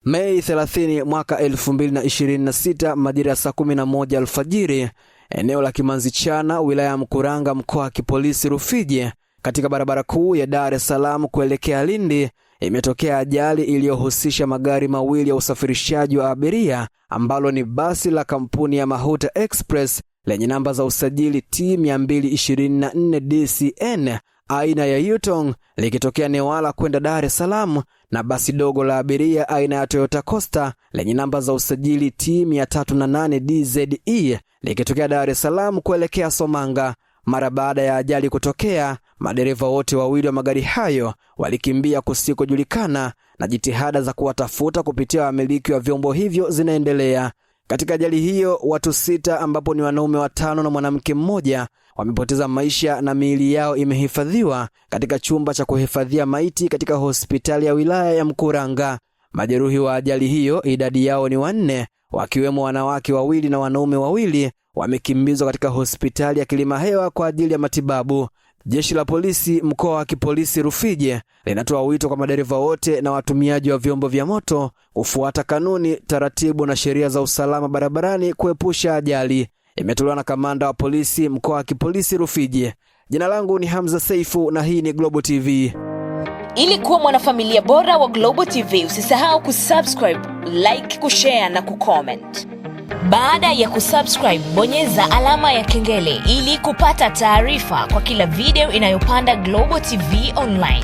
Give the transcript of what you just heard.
Mei 30 mwaka 2026 majira ya saa 11 alfajiri, eneo la Kimanzichana, wilaya ya Mkuranga, mkoa wa kipolisi Rufiji, katika barabara kuu ya Dar es Salaam kuelekea Lindi, imetokea ajali iliyohusisha magari mawili ya usafirishaji wa abiria ambalo ni basi la kampuni ya Mahuta Express lenye namba za usajili T224 DCN aina ya Yutong likitokea Newala kwenda Dar es Salaam, na basi dogo la abiria aina ya Toyota Coaster lenye namba za usajili T308 DZE likitokea Dar es Salaam kuelekea Somanga. Mara baada ya ajali kutokea, madereva wote wawili wa magari hayo walikimbia kusikojulikana na jitihada za kuwatafuta kupitia wamiliki wa vyombo hivyo zinaendelea. Katika ajali hiyo, watu 6 ambapo ni wanaume 5 na mwanamke mmoja wamepoteza maisha na miili yao imehifadhiwa katika chumba cha kuhifadhia maiti katika hospitali ya wilaya ya Mkuranga. Majeruhi wa ajali hiyo, idadi yao ni 4, wakiwemo wanawake 2 na wanaume 2, wamekimbizwa katika hospitali ya Kilimahewa kwa ajili ya matibabu. Jeshi la polisi mkoa wa kipolisi Rufiji linatoa wito kwa madereva wote na watumiaji wa vyombo vya moto kufuata kanuni, taratibu na sheria za usalama barabarani kuepusha ajali. Imetolewa na kamanda wa polisi mkoa wa kipolisi Rufiji. Jina langu ni Hamza Seifu na hii ni Global TV. Ili kuwa mwanafamilia bora wa Global TV, usisahau kusubscribe, like, kushare na kucomment. Baada ya kusubscribe, bonyeza alama ya kengele ili kupata taarifa kwa kila video inayopanda Global TV Online.